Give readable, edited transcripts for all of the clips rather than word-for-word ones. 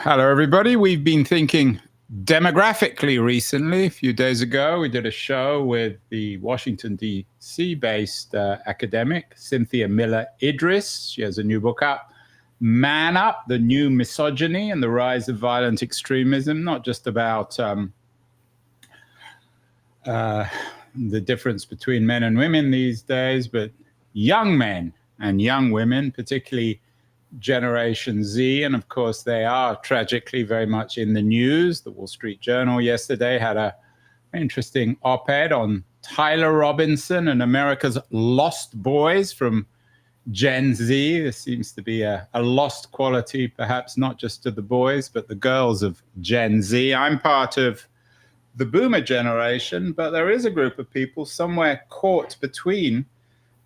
Hello, everybody. We've been thinking demographically recently. A few days ago, we did a show with the Washington, D.C. based academic, Cynthia Miller Idris. She has a new book out, Man Up, The New Misogyny and the Rise of Violent Extremism, not just about the difference between men and women these days, but young men and young women, particularly Generation Z. And of course, they are tragically very much in the news. The Wall Street Journal yesterday had an interesting op-ed on Tyler Robinson and America's lost boys from Gen Z. There seems to be a lost quality, perhaps not just to the boys, but the girls of Gen Z. I'm part of the boomer generation, but there is a group of people somewhere caught between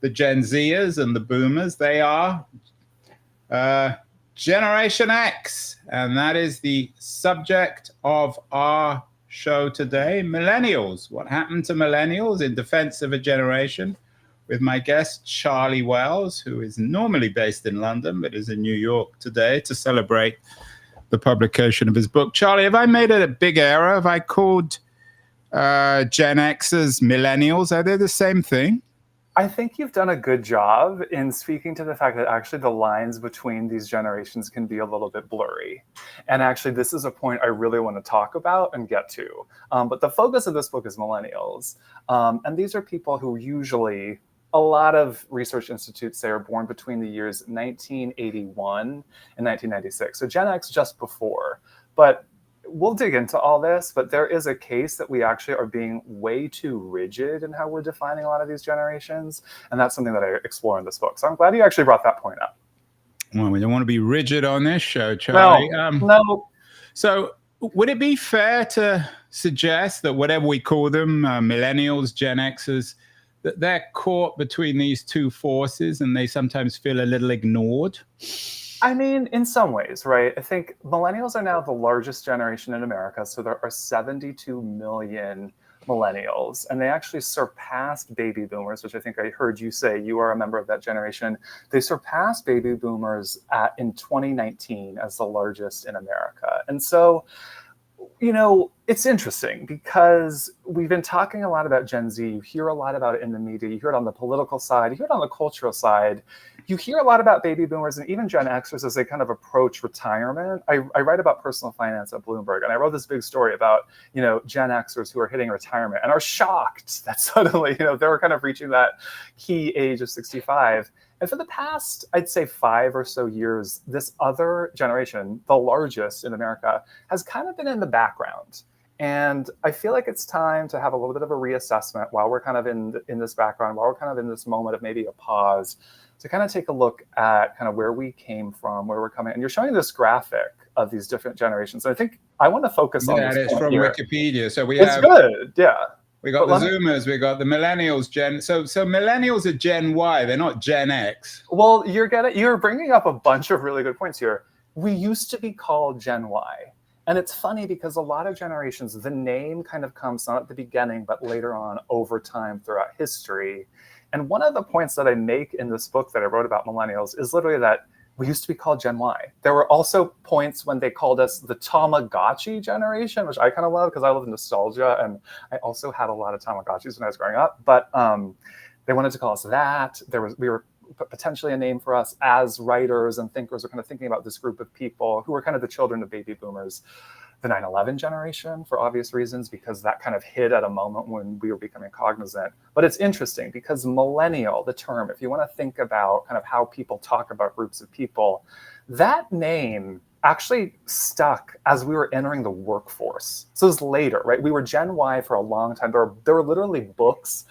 the Gen Zers and the boomers. They are Generation X, and that is the subject of our show today. Millennials. What happened to millennials in defense of a generation? With my guest, Charlie Wells, who is normally based in London, but is in New York today to celebrate the publication of his book. Charlie, have I made a big error? Have I called Gen Xers millennials? Are they the same thing? I think you've done a good job in speaking to the fact that actually the lines between these generations can be a little bit blurry. And actually, this is a point I really want to talk about and get to. But the focus of this book is millennials. And these are people who usually, a lot of research institutes say, are born between the years 1981 and 1996. So Gen X just before. But we'll dig into all this, but there is a case that we actually are being way too rigid in how we're defining a lot of these generations. And that's something that I explore in this book. So I'm glad you actually brought that point up. Well, we don't want to be rigid on this show, Charlie. No. So would it be fair to suggest that whatever we call them, millennials, Gen Xers, that they're caught between these two forces and they sometimes feel a little ignored? I mean, in some ways, right? I think millennials are now the largest generation in America. So there are 72 million millennials, and they actually surpassed baby boomers, which I think I heard you say you are a member of that generation. They surpassed baby boomers in 2019 as the largest in America. And so, you know, it's interesting because we've been talking a lot about Gen Z. You hear a lot about it in the media. You hear it on the political side. You hear it on the cultural side. You hear a lot about baby boomers and even Gen Xers as they kind of approach retirement. I write about personal finance at Bloomberg, and I wrote this big story about, you know, Gen Xers who are hitting retirement and are shocked that suddenly, you know, they're kind of reaching that key age of 65. And for the past, I'd say 5 or so years, this other generation, the largest in America, has kind of been in the background. And I feel like it's time to have a little bit of a reassessment while we're kind of in this background, while we're kind of in this moment of maybe a pause, to kind of take a look at kind of where we came from, where we're coming. And you're showing this graphic of these different generations. And I think I want to focus on this. Yeah, it's from here. Wikipedia. So it's good, yeah. We got the Zoomers, we got the millennials, So millennials are Gen Y, they're not Gen X. Well, you're bringing up a bunch of really good points here. We used to be called Gen Y. And it's funny because a lot of generations, the name kind of comes not at the beginning, but later on over time throughout history. And one of the points that I make in this book that I wrote about millennials is literally that we used to be called Gen Y. There were also points when they called us the Tamagotchi generation, which I kind of love because I love nostalgia. And I also had a lot of Tamagotchis when I was growing up. But they wanted to call us that. We were potentially a name for us as writers and thinkers are kind of thinking about this group of people who were kind of the children of baby boomers. The 9/11 generation, for obvious reasons, because that kind of hit at a moment when we were becoming cognizant. But it's interesting because millennial, the term, if you want to think about kind of how people talk about groups of people, that name actually stuck as we were entering the workforce. So it was later, right? We were Gen Y for a long time. There were literally books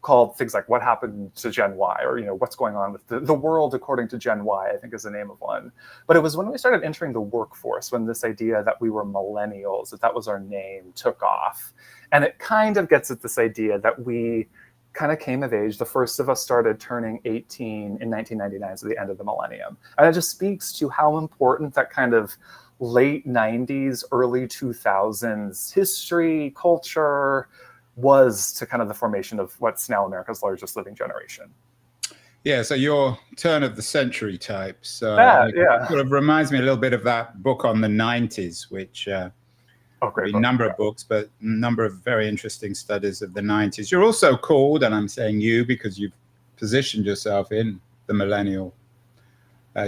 called things like What Happened to Gen Y, or, you know, what's going on with the world according to Gen Y, I think is the name of one. But it was when we started entering the workforce, when this idea that we were millennials, that was our name, took off. And it kind of gets at this idea that we kind of came of age. The first of us started turning 18 in 1999, so the end of the millennium. And it just speaks to how important that kind of late 90s, early 2000s history, culture, was to kind of the formation of what's now America's largest living generation. Yeah, so you're turn of the century type. So Yeah. it sort of reminds me a little bit of that book on the 90s, which Great a book. number of books, but a number of very interesting studies of the 90s. You're also called, and I'm saying you because you've positioned yourself in the millennial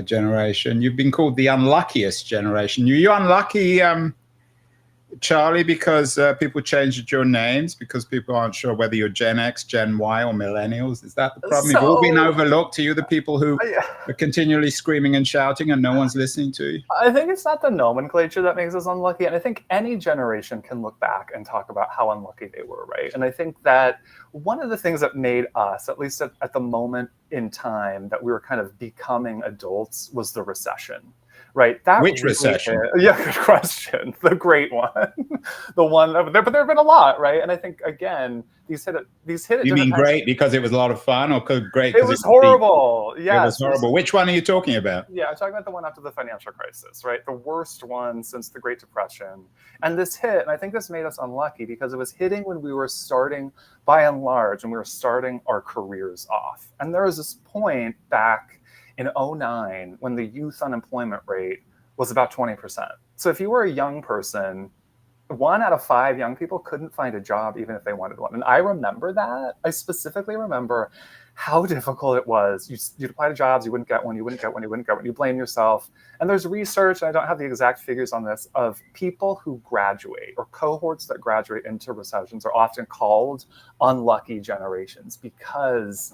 generation, you've been called the unluckiest generation. You're unlucky, Charlie, because people changed your names because people aren't sure whether you're Gen X, Gen Y, or millennials. Is that the problem? You've all been overlooked. Are you the people who are continually screaming and shouting and no one's listening to you? I think it's not the nomenclature that makes us unlucky. And I think any generation can look back and talk about how unlucky they were, right? And I think that one of the things that made us, at least at the moment in time that we were kind of becoming adults, was the recession. Right. Which recession? Yeah, good question. The great one, the one. But there have been a lot, right? And I think again, these hit. You mean great because it was a lot of fun, or great? It was horrible. Yeah, it was horrible. Which one are you talking about? Yeah, I'm talking about the one after the financial crisis, right? The worst one since the Great Depression. And this hit, and I think this made us unlucky because it was hitting when we were starting, by and large, and we were starting our careers off. And there was this point back in 2009 when the youth unemployment rate was about 20%. So if you were a young person, 1 out of 5 young people couldn't find a job even if they wanted one. And I remember that. I specifically remember how difficult it was. You'd apply to jobs, you wouldn't get one, you blame yourself. And there's research, and I don't have the exact figures on this, of people who graduate or cohorts that graduate into recessions are often called unlucky generations because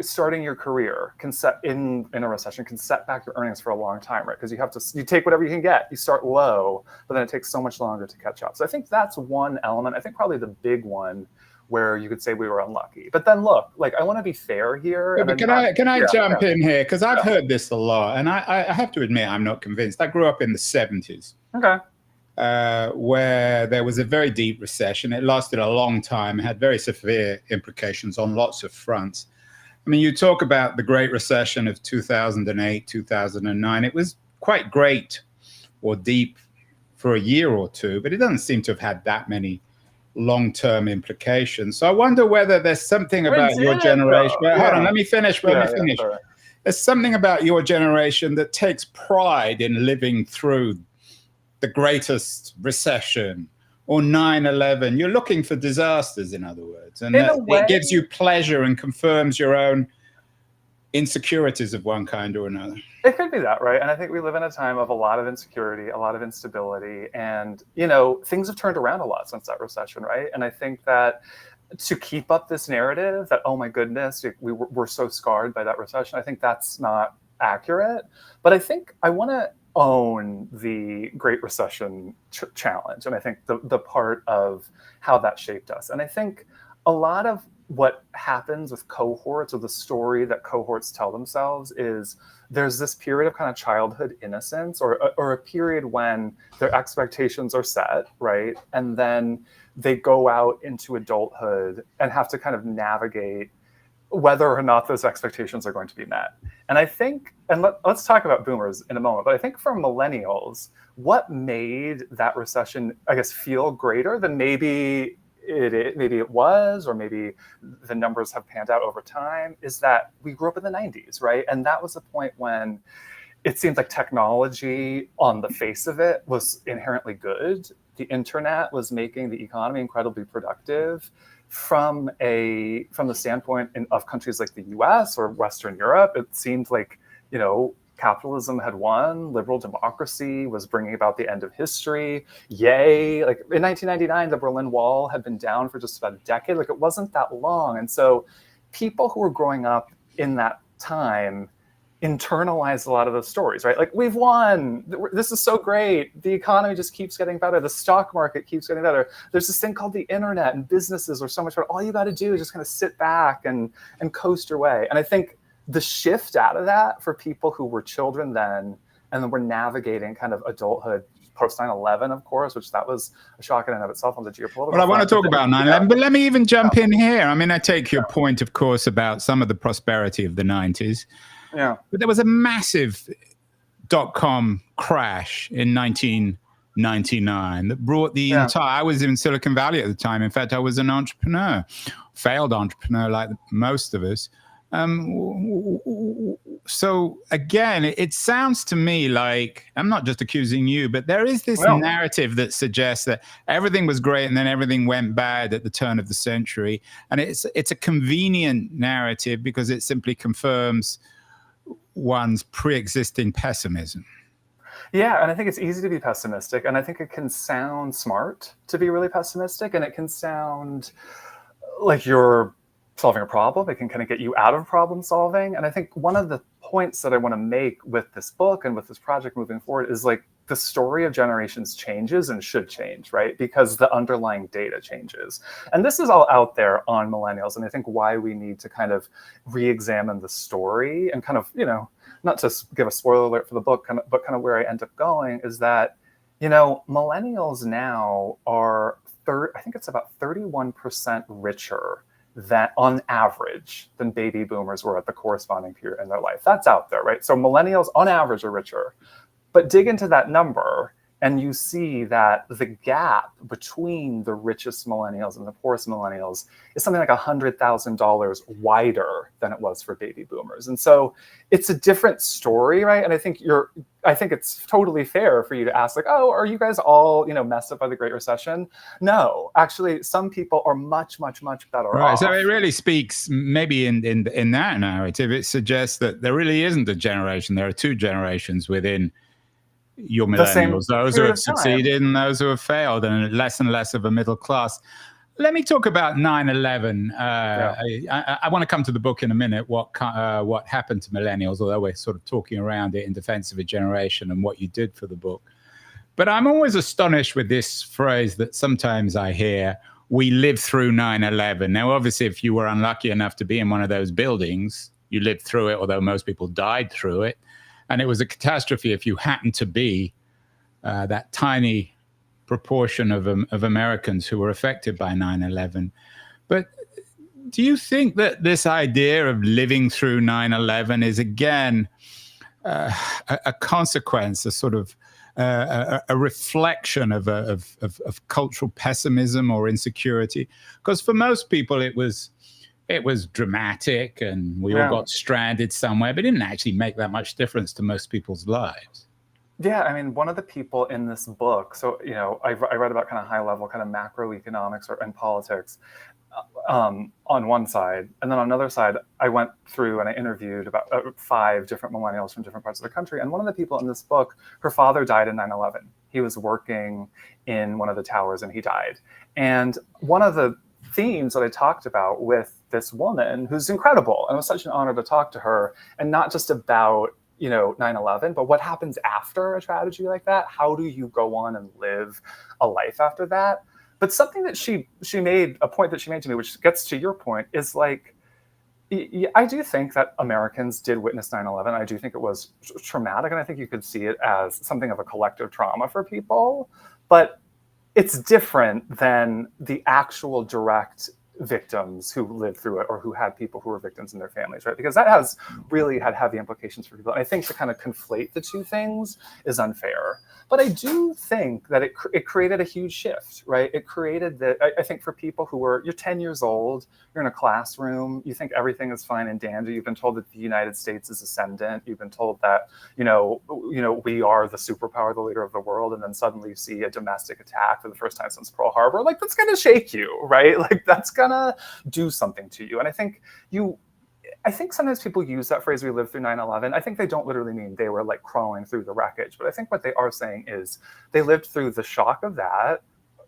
starting your career can set in a recession can set back your earnings for a long time, right? Because you take whatever you can get. You start low, but then it takes so much longer to catch up. So I think that's one element. I think probably the big one where you could say we were unlucky. But then look, like I want to be fair here. Yeah, but can I jump in here? Because I've heard this a lot, and I have to admit I'm not convinced. I grew up in the 70s. Okay. Where there was a very deep recession. It lasted a long time, had very severe implications on lots of fronts. I mean, you talk about the Great Recession of 2008, 2009. It was quite great or deep for a year or two, but it doesn't seem to have had that many long-term implications. So I wonder whether there's something about your generation. Hold on, let me finish. Sure. There's something about your generation that takes pride in living through the greatest recession or 9/11. You're looking for disasters, in other words. And it gives you pleasure and confirms your own insecurities of one kind or another. It could be that, right? And I think we live in a time of a lot of insecurity, a lot of instability. And, things have turned around a lot since that recession, right? And I think that to keep up this narrative that, oh my goodness, we're so scarred by that recession, I think that's not accurate. But I think I want to own the Great Recession challenge. And I think the part of how that shaped us. And I think a lot of what happens with cohorts, or the story that cohorts tell themselves, is there's this period of kind of childhood innocence or a period when their expectations are set, right? And then they go out into adulthood and have to kind of navigate whether or not those expectations are going to be met. And I think, and let's talk about boomers in a moment, but I think for millennials, what made that recession, I guess, feel greater than maybe it was, or maybe the numbers have panned out over time, is that we grew up in the 90s, right? And that was a point when it seemed like technology on the face of it was inherently good. The internet was making the economy incredibly productive. From the standpoint of countries like the US or Western Europe, it seemed like, capitalism had won, liberal democracy was bringing about the end of history. Yay. Like in 1999, the Berlin Wall had been down for just about a decade. Like it wasn't that long. And so people who were growing up in that time internalized a lot of those stories, right? Like, we've won. This is so great. The economy just keeps getting better. The stock market keeps getting better. There's this thing called the internet, and businesses are so much better. All you got to do is just kind of sit back and coast your way. And I think the shift out of that for people who were children then, and then were navigating kind of adulthood post 9/11, of course, which that was a shock in and of itself on the geopolitical. Well, I want to talk about 9/11, but let me even jump in here. I mean, I take your point, of course, about some of the prosperity of the 90s. Yeah. But there was a massive .com crash in 1999. 99 that brought the Yeah. entire. I was in Silicon Valley at the time. In fact, I was an entrepreneur, failed entrepreneur like most of us. So again, it sounds to me like, I'm not just accusing you, but there is this narrative that suggests that everything was great and then everything went bad at the turn of the century. And it's a convenient narrative because it simply confirms one's pre-existing pessimism. Yeah, and I think it's easy to be pessimistic, and I think it can sound smart to be really pessimistic, and it can sound like you're solving a problem. It can kind of get you out of problem solving. And I think one of the points that I want to make with this book and with this project moving forward is like the story of generations changes and should change, right? Because the underlying data changes. And this is all out there on millennials. And I think why we need to kind of re-examine the story and kind of, you know, not to give a spoiler alert for the book, but kind of where I end up going is that, you know, millennials now are, I think it's about 31% richer that on average than baby boomers were at the corresponding period in their life. That's out there, right? So millennials on average are richer. But dig into that number and you see that the gap between the richest millennials and the poorest millennials is something like $100,000 wider than it was for baby boomers. And so it's a different story, right? And I think it's totally fair for you to ask, like, oh, are you guys all, you know, messed up by the Great Recession? No, actually, some people are much, much, much better right off. So it really speaks, maybe in that narrative, it suggests that there really isn't a generation. There are two generations within your millennials, those who have succeeded and those who have failed, and less of a middle class. Let me talk about 9/11. I want to come to the book in a minute, what happened to millennials, although we're sort of talking around it in defense of a generation and what you did for the book. But I'm always astonished with this phrase that sometimes I hear, we lived through 9/11. Now, obviously, if you were unlucky enough to be in one of those buildings, you lived through it, although most people died through it. And it was a catastrophe if you happened to be that tiny proportion of Americans who were affected by 9/11. But do you think that this idea of living through 9/11 is, again, a consequence, a sort of a reflection of cultural pessimism or insecurity? Because for most people, it was dramatic and we all got stranded somewhere, but it didn't actually make that much difference to most people's lives. Yeah, I mean, one of the people in this book, so, you know, I read about kind of high level kind of macroeconomics and politics on one side. And then on another side, I went through and I interviewed about 5 different millennials from different parts of the country. And one of the people in this book, her father died in 9/11. He was working in one of the towers and he died. And one of the themes that I talked about with this woman, who's incredible, and it was such an honor to talk to her, and not just about, you know, 9/11, but what happens after a tragedy like that? How do you go on and live a life after that? But something that she made, a point that she made to me, which gets to your point, is like, I do think that Americans did witness 9/11. I do think it was traumatic, and I think you could see it as something of a collective trauma for people. But it's different than the actual direct victims who lived through it or who had people who were victims in their families, right? Because that has really had heavy implications for people. And I think to kind of conflate the two things is unfair. But I do think that it created a huge shift, right? It created I think for people who were, you're 10 years old, you're in a classroom, you think everything is fine and dandy. You've been told that the United States is ascendant. You've been told that, you know, we are the superpower, the leader of the world. And then suddenly you see a domestic attack for the first time since Pearl Harbor. Like, that's going to shake you, right? Like, that's going to do something to you. And I think sometimes people use that phrase, we lived through 9/11. I think they don't literally mean they were like crawling through the wreckage. But I think what they are saying is they lived through the shock of that,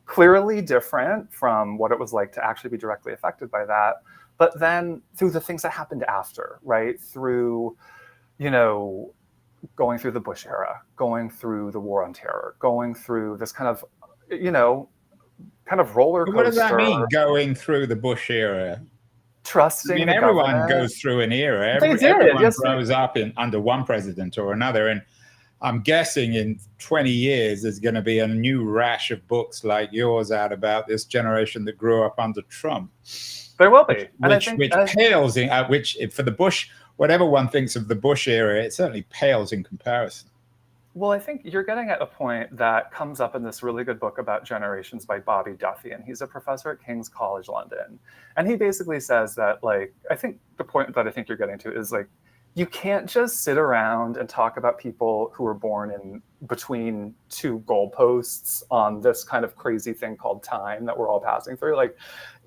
clearly different from what it was like to actually be directly affected by that. But then through the things that happened after, right? Through, you know, going through the Bush era, going through the war on terror, going through this kind of, you know, kind of roller coaster. What does that mean, going through the Bush era? Trusting. I mean, everyone goes through an era. Everyone grows up under one president or another. And I'm guessing in 20 years, there's going to be a new rash of books like yours out about this generation that grew up under Trump. There will be. Which pales in, which for the Bush, whatever one thinks of the Bush era, it certainly pales in comparison. Well, I think you're getting at a point that comes up in this really good book about generations by Bobby Duffy, and he's a professor at King's College London. And he basically says that, like, I think the point that I think you're getting to is like, you can't just sit around and talk about people who were born in between two goalposts on this kind of crazy thing called time that we're all passing through. Like,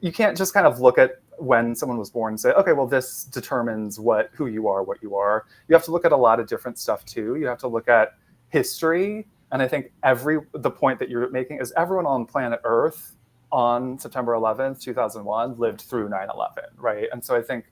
you can't just kind of look at when someone was born and say, okay, well, this determines who you are, what you are. You have to look at a lot of different stuff too. You have to look at history. And I think the point that you're making is everyone on planet Earth on September 11th, 2001 lived through 9/11, right? And so I think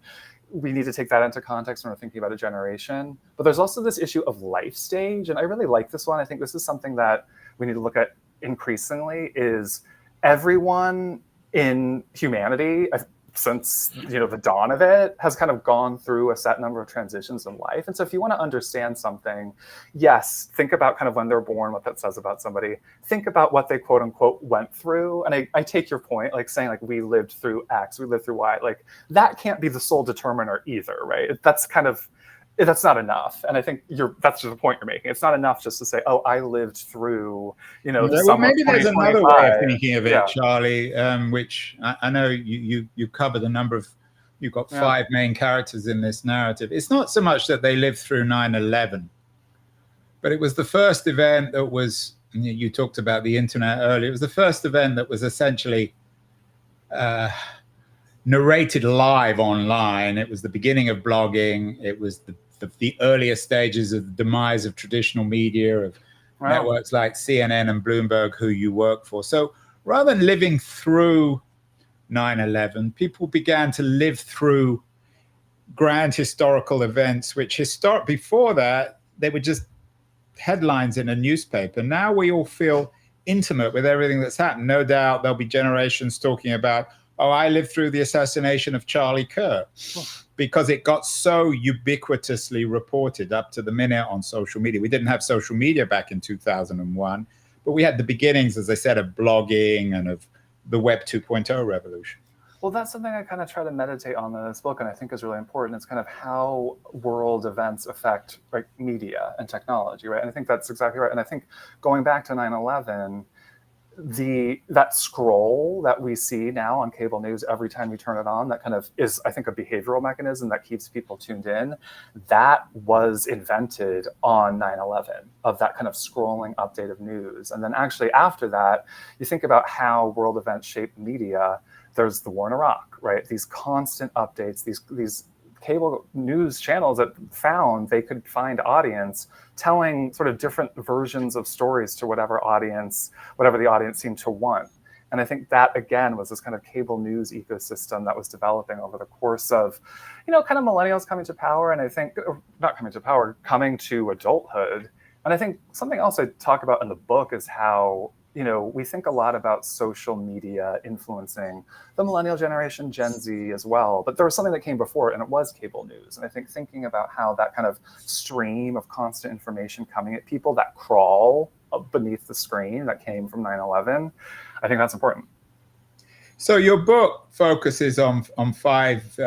we need to take that into context when we're thinking about a generation. But there's also this issue of life stage. And I really like this one. I think this is something that we need to look at increasingly is everyone in humanity, since the dawn of it, has kind of gone through a set number of transitions in life. And so if you want to understand something, yes, think about kind of when they're born, what that says about somebody. Think about what they quote unquote went through. And I take your point, like saying like we lived through X, we lived through Y, like that can't be the sole determiner either, right? That's not enough. And I think that's the point you're making. It's not enough just to say, oh, I lived through, the well, summer maybe of there's another 2025. way of thinking of it, Yeah. Charlie, which I know you covered a number of, you've got 5 main characters in this narrative. It's not so much that they lived through 9/11, but it was the first event that was, you talked about the internet earlier, it was the first event that was essentially narrated live online. It was the beginning of blogging. It was the earlier stages of the demise of traditional media, of networks like CNN and Bloomberg, who you work for. So rather than living through 9/11, people began to live through grand historical events, which before that, they were just headlines in a newspaper. Now we all feel intimate with everything that's happened. No doubt there'll be generations talking about, oh, I lived through the assassination of Charlie Kirk, because it got so ubiquitously reported up to the minute on social media. We didn't have social media back in 2001, but we had the beginnings, as I said, of blogging and of the Web 2.0 revolution. Well, that's something I kind of try to meditate on in this book, and I think is really important. It's kind of how world events affect media and technology, right? And I think that's exactly right. And I think going back to 9/11, that scroll that we see now on cable news every time you turn it on, that kind of is, I think, a behavioral mechanism that keeps people tuned in. That was invented on 9/11, of that kind of scrolling update of news. And then actually after that, you think about how world events shape media. There's the war in Iraq, right? These constant updates, these cable news channels that found they could find audience telling sort of different versions of stories to whatever the audience seemed to want. And I think that, again, was this kind of cable news ecosystem that was developing over the course of, kind of millennials coming to power. And I think, not coming to power, coming to adulthood. And I think something else I talk about in the book is how, we think a lot about social media influencing the millennial generation, Gen Z as well. But there was something that came before it, and it was cable news. And I think thinking about how that kind of stream of constant information coming at people, that crawl beneath the screen that came from 9/11, I think that's important. So your book focuses on 5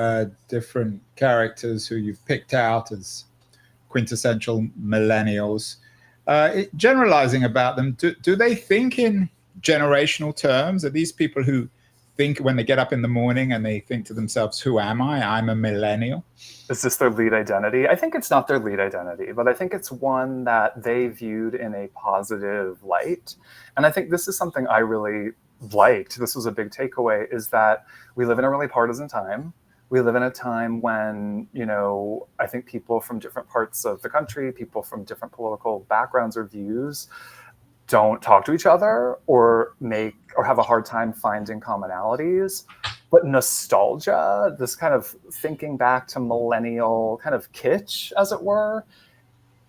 different characters who you've picked out as quintessential millennials. Generalizing about them, do they think in generational terms? Are these people who think when they get up in the morning and they think to themselves, who am I? I'm a millennial. Is this their lead identity? I think it's not their lead identity, but I think it's one that they viewed in a positive light. And I think this is something I really liked. This was a big takeaway, is that we live in a really partisan time. We live in a time when, I think people from different parts of the country, people from different political backgrounds or views, don't talk to each other or have a hard time finding commonalities. But nostalgia, this kind of thinking back to millennial kind of kitsch, as it were,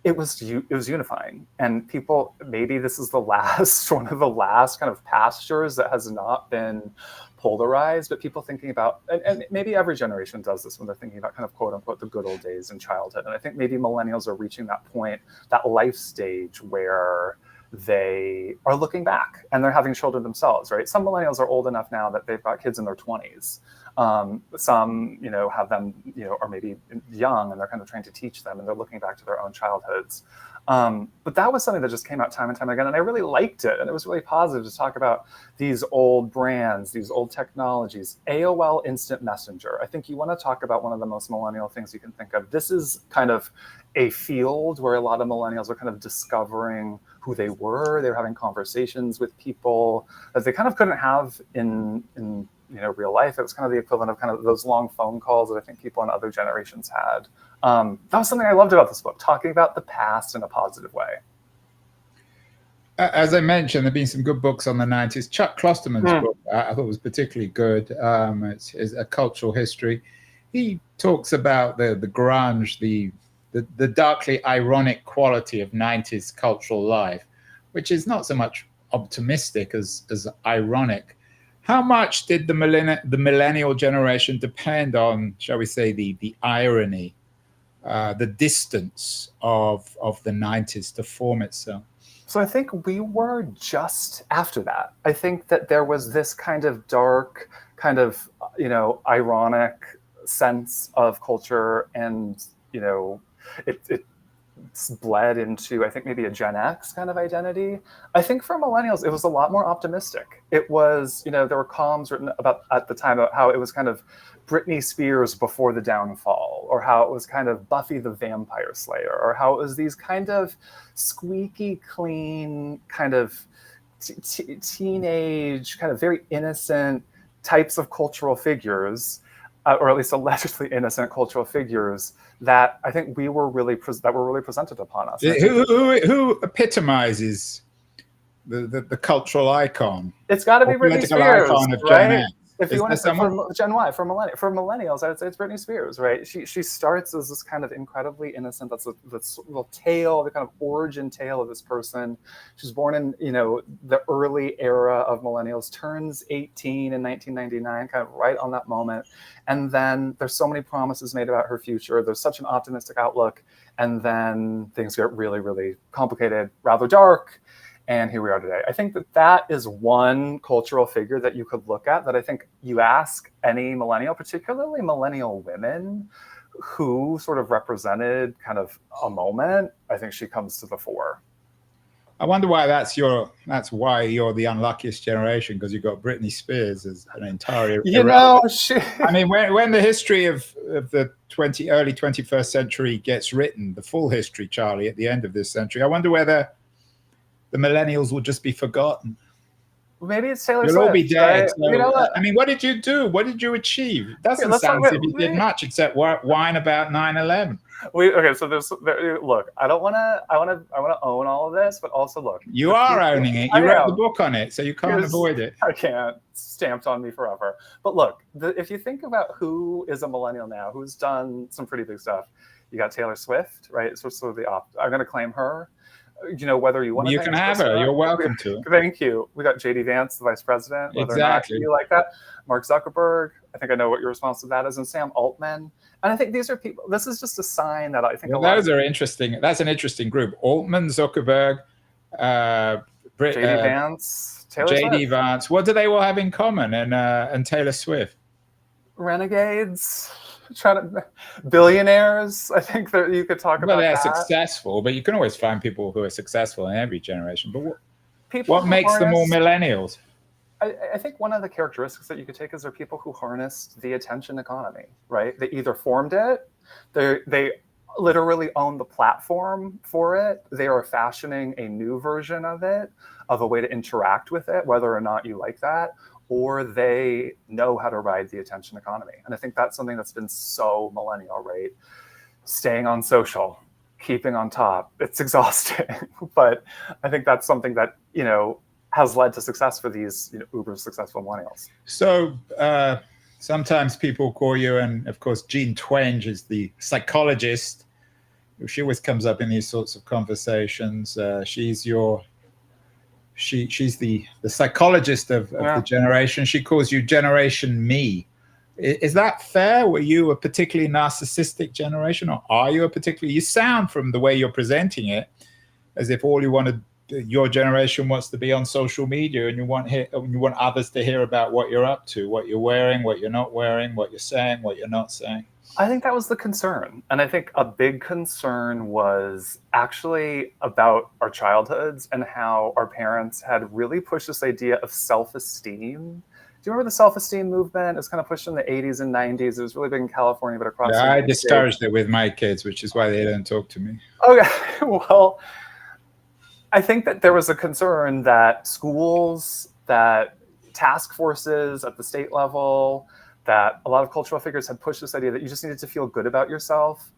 it was unifying. And people, maybe this is one of the last kind of pastures that has not been polarized, but people thinking about, and maybe every generation does this when they're thinking about kind of quote unquote the good old days in childhood. And I think maybe millennials are reaching that point, that life stage where they are looking back and they're having children themselves, right? Some millennials are old enough now that they've got kids in their 20s. Some, have them, are maybe young and they're kind of trying to teach them and they're looking back to their own childhoods. But that was something that just came out time and time again, and I really liked it. And it was really positive to talk about these old brands, these old technologies. AOL Instant Messenger. I think you want to talk about one of the most millennial things you can think of. This is kind of a field where a lot of millennials are kind of discovering who they were. They were having conversations with people that they kind of couldn't have in real life. It was kind of the equivalent of kind of those long phone calls that I think people in other generations had. That was something I loved about this book, talking about the past in a positive way. As I mentioned, there have been some good books on the 90s. Chuck Klosterman's book I thought was particularly good. It's a cultural history. He talks about the grunge, the darkly ironic quality of 90s cultural life, which is not so much optimistic as ironic. How much did the millennial generation depend on, shall we say, the irony, the distance of the 90s to form itself? So I think we were just after that. I think that there was this kind of dark, kind of, ironic sense of culture, and, it's bled into, I think, maybe a Gen X kind of identity. I think for millennials, it was a lot more optimistic. It was, there were columns written about at the time about how it was kind of Britney Spears before the downfall, or how it was kind of Buffy the Vampire Slayer, or how it was these kind of squeaky clean, kind of teenage, kind of very innocent types of cultural figures, or at least allegedly innocent cultural figures that I think we were really presented upon us. Who epitomizes the cultural icon? It's got to be Britney Spears, icon of right? Gen X. If you want to say for Gen Y, for millennials, I would say it's Britney Spears, right? She starts as this kind of incredibly innocent. That's the tale, the kind of origin tale of this person. She's born in the early era of millennials, turns 18 in 1999, kind of right on that moment, and then there's so many promises made about her future. There's such an optimistic outlook, and then things get really, really complicated, rather dark. And here we are today. I think that is one cultural figure that you could look at, that I think you ask any millennial, particularly millennial women, who sort of represented kind of a moment, I think she comes to the fore. I wonder why that's why you're the unluckiest generation, because you've got Britney Spears as an entire. I mean, when the history of the early 21st century gets written, the full history, Charlie, at the end of this century, I wonder whether the millennials will just be forgotten. Maybe it's Taylor You'll Swift. all be dead. Right? So, you know what? I mean, what did you do? What did you achieve? Doesn't sound as if you did much except whine about 9/11. Look, I want to own all of this, but also look. You are owning it. You wrote the book on it, so you can't avoid it. I can't. It's stamped on me forever. But look, if you think about who is a millennial now, who's done some pretty big stuff, you got Taylor Swift, right? So sort of I'm going to claim her. Whether you want to. You can have her. You're welcome to. Thank you. We got JD Vance, the vice president. Whether exactly. Or not you like that. Mark Zuckerberg. I think I know what your response to that is. And Sam Altman. And I think these are people. This is just a sign that I think. Those are interesting. That's an interesting group. Altman, Zuckerberg, JD Vance, Taylor JD Swift. Vance. What do they all have in common? And Taylor Swift. Renegades. Billionaires. I think that you could talk about. Well, they're that. successful, but you can always find people who are successful in every generation. But what makes them all millennials? I think one of the characteristics that you could take is they're people who harnessed the attention economy, right? They either formed it, they literally own the platform for it. They are fashioning a new version of it, of a way to interact with it, whether or not you like that, or they know how to ride the attention economy. And I think that's something that's been so millennial, right? Staying on social, keeping on top. It's exhausting, but I think that's something that, has led to success for these uber successful millennials. So sometimes people call you, and of course, Jean Twenge is the psychologist. She always comes up in these sorts of conversations. She's the psychologist of the generation. She calls you Generation Me. Is that fair? Were you a particularly narcissistic generation, or are you a particularly? You sound from the way you're presenting it as if all your generation wants to be on social media, and you want others to hear about what you're up to, what you're wearing, what you're not wearing, what you're saying, what you're not saying. I think that was the concern. And I think a big concern was actually about our childhoods and how our parents had really pushed this idea of self-esteem. Do you remember the self-esteem movement? It was kind of pushed in the 80s and 90s. It was really big in California, but across the Yeah, I United discouraged States. it with my kids, which is why they don't talk to me. Okay, well, I think that there was a concern that schools, that task forces at the state level, that a lot of cultural figures had pushed this idea that you just needed to feel good about yourself,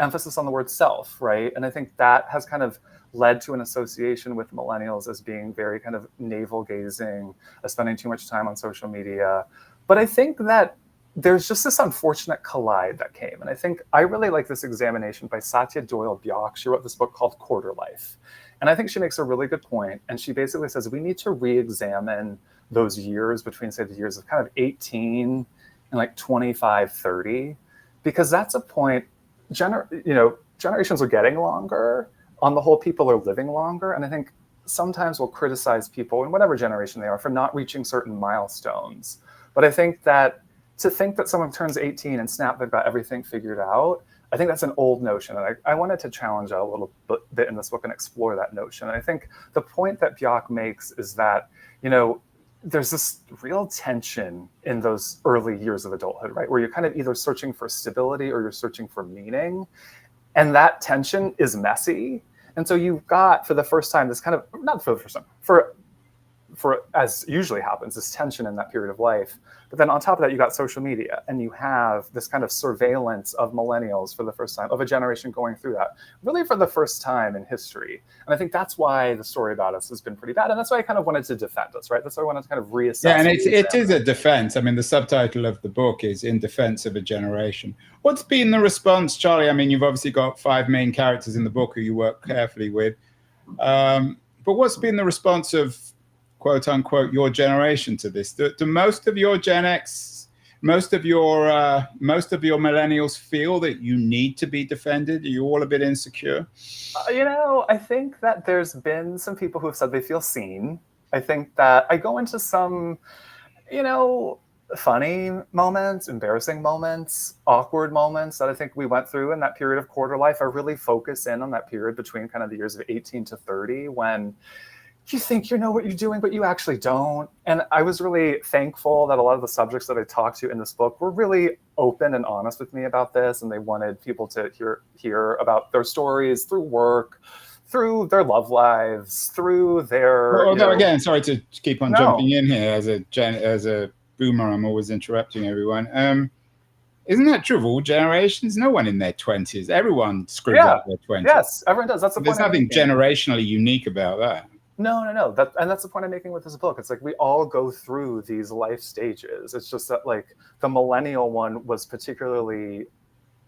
emphasis on the word self, right? And I think that has kind of led to an association with millennials as being very kind of navel gazing, spending too much time on social media. But I think that there's just this unfortunate collide that came. And I think I really like this examination by Satya Doyle Bjork. She wrote this book called Quarter Life. And I think she makes a really good point. And she basically says we need to re-examine those years between, say, the years of kind of 18 and like 25, 30, because that's a point, generations are getting longer. On the whole, people are living longer. And I think sometimes we'll criticize people in whatever generation they are for not reaching certain milestones. But I think that to think that someone turns 18 and snap, they've got everything figured out, I think that's an old notion. And I wanted to challenge that a little bit in this book and explore that notion. And I think the point that Bjork makes is that, there's this real tension in those early years of adulthood, right? Where you're kind of either searching for stability or you're searching for meaning. And that tension is messy. And so you've got, for the first time, this kind of, not for the first time, for as usually happens, this tension in that period of life. But then on top of that, you got social media, and you have this kind of surveillance of millennials for the first time, of a generation going through that, really for the first time in history. And I think that's why the story about us has been pretty bad. And that's why I kind of wanted to defend us, right? That's why I wanted to kind of reassess. Yeah, and it is a defense. I mean, the subtitle of the book is In Defense of a Generation. What's been the response, Charlie? I mean, you've obviously got 5 main characters in the book who you work carefully with. But what's been the response of, quote unquote, your generation to this? Do most of your Gen X, most of your millennials feel that you need to be defended? Are you all a bit insecure? I think that there's been some people who have said they feel seen. I think that I go into some, funny moments, embarrassing moments, awkward moments that I think we went through in that period of quarter life. I really focus in on that period between kind of the years of 18 to 30 when you think you know what you're doing, but you actually don't. And I was really thankful that a lot of the subjects that I talked to in this book were really open and honest with me about this. And they wanted people to hear about their stories through work, through their love lives, through their... Although, again, sorry to keep on jumping in here. As a boomer, I'm always interrupting everyone. Isn't that true of all generations? No one in their 20s. Everyone screws up their 20s. Yes, everyone does. That's the point. There's nothing generationally unique about that. No. And that's the point I'm making with this book. It's like we all go through these life stages. It's just that like the millennial one was particularly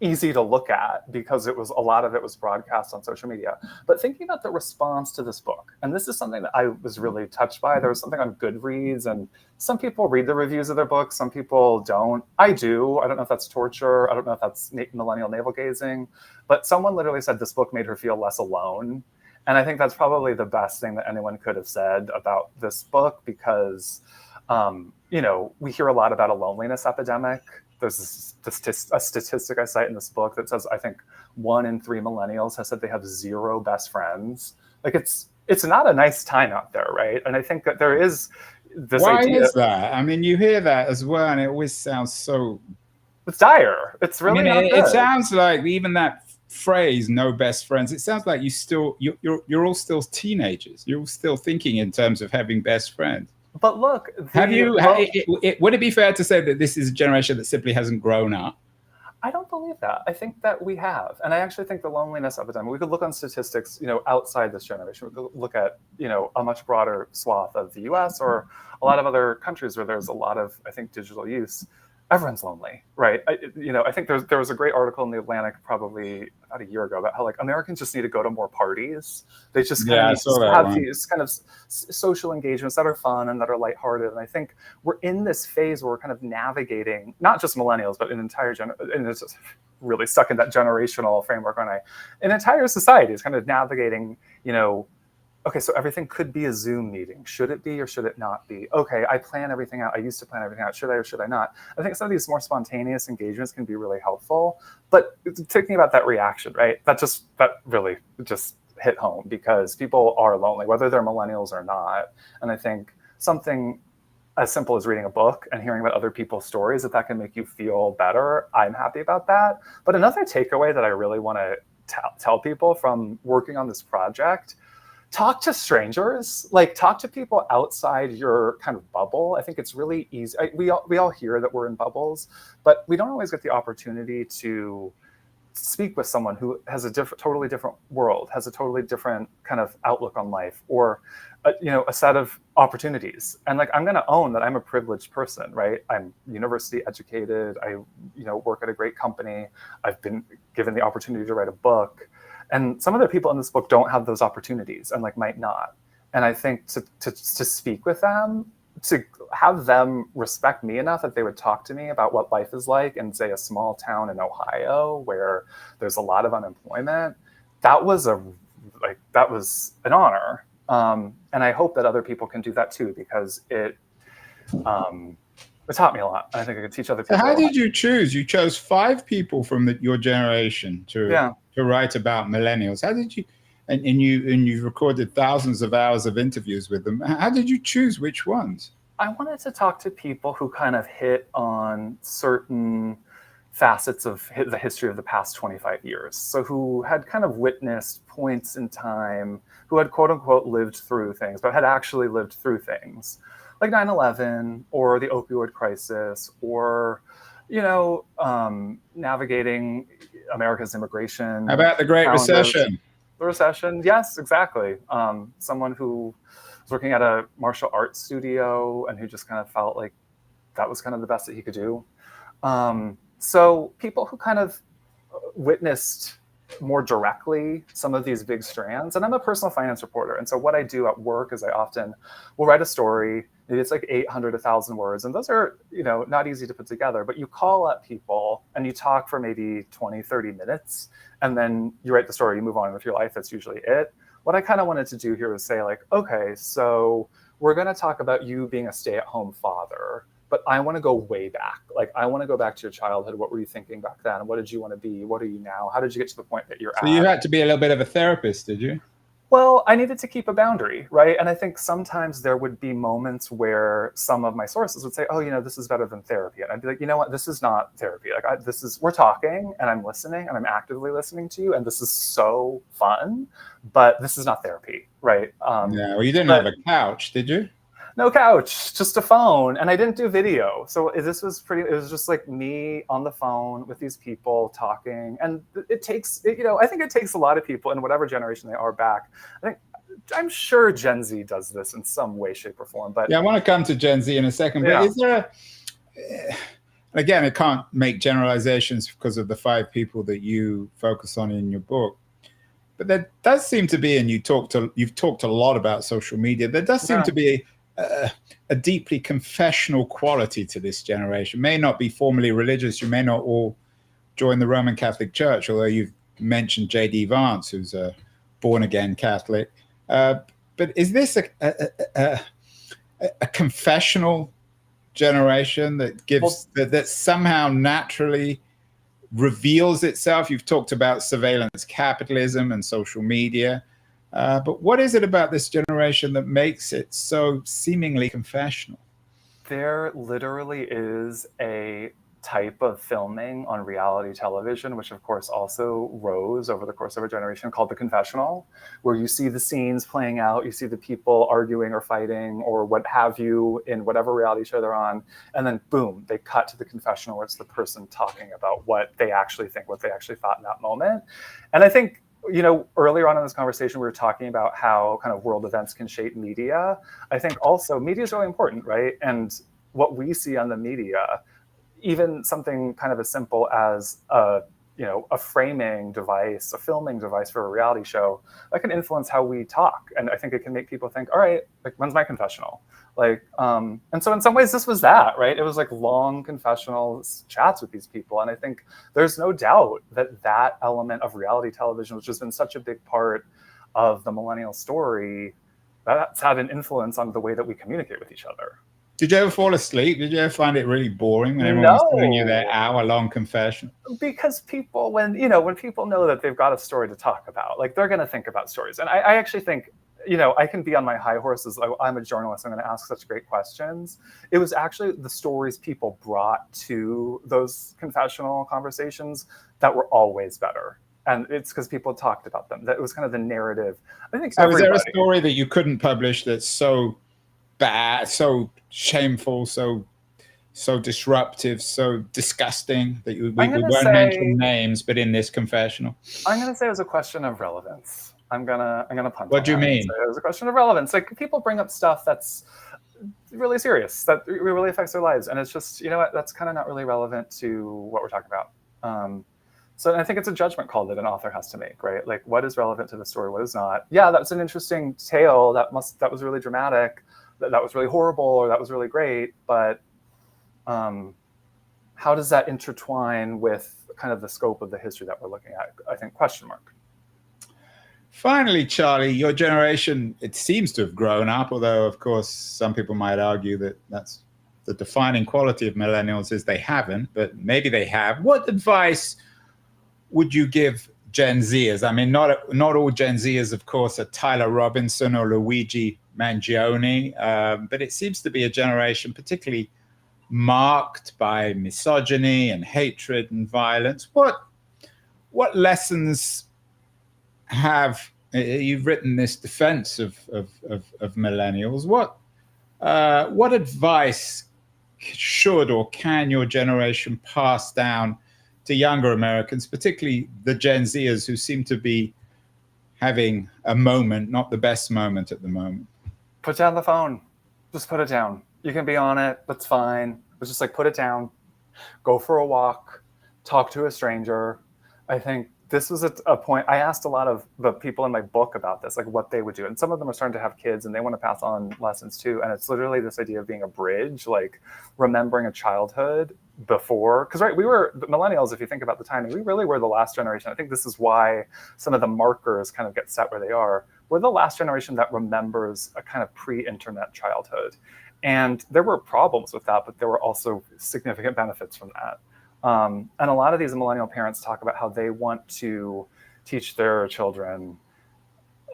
easy to look at because a lot of it was broadcast on social media. But thinking about the response to this book, and this is something that I was really touched by. There was something on Goodreads, and some people read the reviews of their books, some people don't. I do. I don't know if that's torture. I don't know if that's millennial navel gazing. But someone literally said this book made her feel less alone. And I think that's probably the best thing that anyone could have said about this book because, we hear a lot about a loneliness epidemic. There's a statistic I cite in this book that says, I think 1 in 3 millennials has said they have 0 best friends. Like it's not a nice time out there, right? And I think that there is this idea. Why is that? I mean, you hear that as well, and it always sounds so... It's dire. It's really not good. It sounds like even that phrase, no best friends, it sounds like you're all still teenagers. You're all still thinking in terms of having best friends. But look, would it be fair to say that this is a generation that simply hasn't grown up? I don't believe that. I think that we have. And I actually think the loneliness epidemic, we could look on statistics, outside this generation. We could look at, a much broader swath of the US or a lot of other countries where there's a lot of, I think, digital use. Everyone's lonely, right? I think there was a great article in The Atlantic probably about a year ago about how like Americans just need to go to more parties. They just kind of have these kind of social engagements that are fun and that are lighthearted. And I think we're in this phase where we're kind of navigating, not just millennials, but an entire and it's just really stuck in that generational framework. An entire society is kind of navigating, okay, so everything could be a Zoom meeting. Should it be or should it not be? Okay, I plan everything out. I used to plan everything out. Should I or should I not? I think some of these more spontaneous engagements can be really helpful. But thinking about that reaction, right? That really just hit home, because people are lonely, whether they're millennials or not. And I think something as simple as reading a book and hearing about other people's stories, if that can make you feel better, I'm happy about that. But another takeaway that I really want to tell people from working on this project: talk to strangers, like talk to people outside your kind of bubble. I think it's really easy. We all hear that we're in bubbles, but we don't always get the opportunity to speak with someone who has a totally different world, has a totally different kind of outlook on life, or a set of opportunities. And like, I'm going to own that I'm a privileged person, right? I'm university educated. I work at a great company. I've been given the opportunity to write a book. And some of the people in this book don't have those opportunities and like might not. And I think to speak with them, to have them respect me enough that they would talk to me about what life is like in, say, a small town in Ohio where there's a lot of unemployment, that was an honor. And I hope that other people can do that too, because it taught me a lot. I think I could teach other people. So how did you choose? You chose 5 people from your generation to write about millennials. How did you? And you've recorded thousands of hours of interviews with them. How did you choose which ones? I wanted to talk to people who kind of hit on certain facets of the history of the past 25 years. So who had kind of witnessed points in time, who had quote unquote lived through things, but had actually lived through things like 9/11 or the opioid crisis, or navigating America's immigration. How about the Great Recession? The recession, yes, exactly. Someone who was working at a martial arts studio and who just kind of felt like that was kind of the best that he could do. So people who kind of witnessed more directly some of these big strands. And I'm a personal finance reporter. And so what I do at work is I often will write a story. Maybe it's like 800, 1,000 words. And those are, not easy to put together. But you call up people and you talk for maybe 20, 30 minutes. And then you write the story, you move on with your life. That's usually it. What I kind of wanted to do here was say, like, okay, so we're going to talk about you being a stay-at-home father. But I want to go way back. Like, I want to go back to your childhood. What were you thinking back then? What did you want to be? What are you now? How did you get to the point that you're at? So you had to be a little bit of a therapist, did you? Well, I needed to keep a boundary, right? And I think sometimes there would be moments where some of my sources would say, oh, this is better than therapy. And I'd be like, you know what? This is not therapy. Like, we're talking and I'm listening and I'm actively listening to you. And this is so fun, but this is not therapy, right? Yeah, well, you didn't have a couch, did you? No couch, just a phone. And I didn't do video. So it was just like me on the phone with these people talking. And I think it takes a lot of people in whatever generation they are back. I'm sure Gen Z does this in some way, shape, or form. But yeah, I want to come to Gen Z in a second. But is there again, I can't make generalizations because of the 5 people that you focus on in your book. But there does seem to be, and you've talked a lot about social media, there does seem to be a deeply confessional quality to this generation. May not be formally religious. You may not all join the Roman Catholic Church, although you've mentioned J.D. Vance, who's a born-again Catholic. But is this a confessional generation that gives that somehow naturally reveals itself? You've talked about surveillance capitalism and social media. But what is it about this generation that makes it so seemingly confessional? There literally is a type of filming on reality television, which of course also rose over the course of a generation, called the confessional, where you see the scenes playing out, you see the people arguing or fighting or what have you in whatever reality show they're on, and then boom, they cut to the confessional where it's the person talking about what they actually think, what they actually thought in that moment. And I think, earlier on in this conversation, we were talking about how kind of world events can shape media. I think also media is really important, right? And what we see on the media, even something kind of as simple as a framing device, a filming device for a reality show, that can influence how we talk. And I think it can make people think, all right, like, when's my confessional? And so in some ways this was that, right? It was like long confessional chats with these people. And I think there's no doubt that element of reality television, which has been such a big part of the millennial story, that's had an influence on the way that we communicate with each other. Did you ever fall asleep? Did you ever find it really boring when everyone was telling you their hour-long confession? Because people, when people know that they've got a story to talk about, like they're going to think about stories. And I actually think, I can be on my high horses. I'm a journalist. I'm going to ask such great questions. It was actually the stories people brought to those confessional conversations that were always better. And it's because people talked about them. That it was kind of the narrative. I think. So, was there a story that you couldn't publish that's so bad, so shameful, so disruptive, so disgusting that we won't mention names, but in this confessional? I'm going to say it was a question of relevance. I'm gonna punt. What do you mean? It was a question of relevance. Like people bring up stuff that's really serious, that really affects their lives, and it's just that's kind of not really relevant to what we're talking about. So I think it's a judgment call that an author has to make, right? Like what is relevant to the story, what is not. Yeah, that's an interesting tale. That was really dramatic. That was really horrible, or that was really great. But how does that intertwine with kind of the scope of the history that we're looking at? I think question mark. Finally, Charlie, your generation, it seems to have grown up, although, of course, some people might argue that that's the defining quality of millennials is they haven't, but maybe they have. What advice would you give Gen Zers? I mean, not all Gen Zers, of course, are Tyler Robinson or Luigi Mangione, but it seems to be a generation particularly marked by misogyny and hatred and violence. What lessons you've written this defense of millennials? What advice should or can your generation pass down to younger Americans, particularly the Gen Zers who seem to be having a moment, not the best moment at the moment? Put down the phone. Just put it down. You can be on it. That's fine. But just like put it down. Go for a walk. Talk to a stranger. I think this was a point. I asked a lot of the people in my book about this, like what they would do. And some of them are starting to have kids and they want to pass on lessons too. And it's literally this idea of being a bridge, like remembering a childhood before. Because, right, we were the millennials, if you think about the timing, we really were the last generation. I think this is why some of the markers kind of get set where they are. We're the last generation that remembers a kind of pre-internet childhood. And there were problems with that, but there were also significant benefits from that. And a lot of these millennial parents talk about how they want to teach their children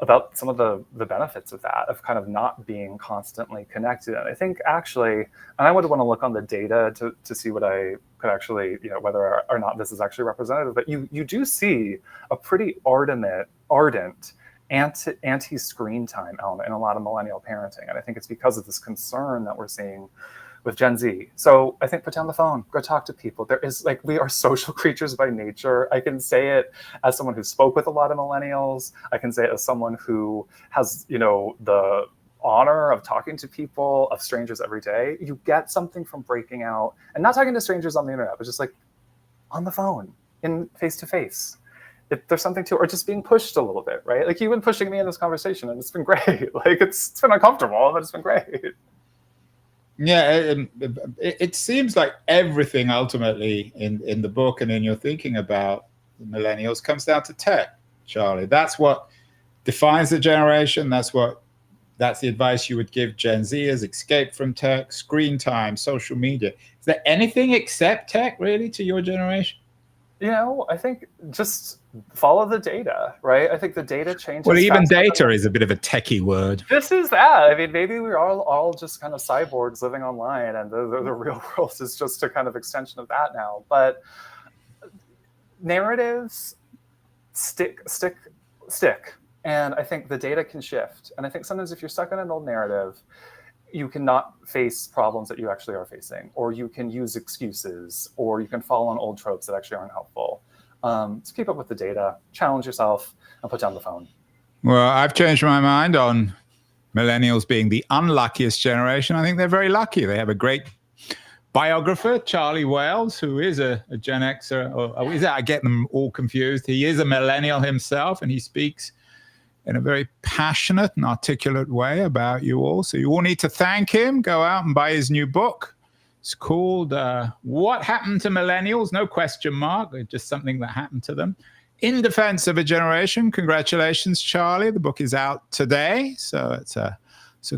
about some of the benefits of that, of kind of not being constantly connected. And I think actually, and I would want to look on the data to see what I could actually, whether or not this is actually representative, but you do see a pretty ardent anti-screen time element in a lot of millennial parenting. And I think it's because of this concern that we're seeing with Gen Z. So I think put down the phone, go talk to people. There is we are social creatures by nature. I can say it as someone who spoke with a lot of millennials. I can say it as someone who has, the honor of talking to people, of strangers every day. You get something from breaking out and not talking to strangers on the internet, but just like on the phone, in face to face. There's something to, or just being pushed a little bit, right? Like you've been pushing me in this conversation and it's been great. Like it's been uncomfortable, but it's been great. Yeah, it seems like everything ultimately in the book and in your thinking about the millennials comes down to tech, Charlie. That's what defines the generation. That's the advice you would give Gen Zers: escape from tech, screen time, social media. Is there anything except tech really to your generation? I think just follow the data, right? I think the data changes. Well, even data is a bit of a techie word. This is that. I mean, maybe we're all just kind of cyborgs living online, and the real world is just a kind of extension of that now. But narratives stick, and I think the data can shift. And I think sometimes if you're stuck in an old narrative, you cannot face problems that you actually are facing, or you can use excuses, or you can fall on old tropes that actually aren't helpful. So keep up with the data, challenge yourself, and put down the phone. Well, I've changed my mind on millennials being the unluckiest generation. I think they're very lucky. They have a great biographer, Charlie Wales, who is a Gen Xer, or is that, I get them all confused. He is a millennial himself, and he speaks in a very passionate and articulate way about you all. So you all need to thank him. Go out and buy his new book. It's called What Happened to Millennials? No question mark. It's just something that happened to them. In Defense of a Generation. Congratulations, Charlie. The book is out today. So it's a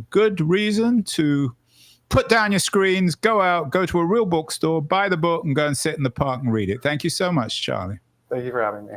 good reason to put down your screens, go out, go to a real bookstore, buy the book, and go and sit in the park and read it. Thank you so much, Charlie. Thank you for having me.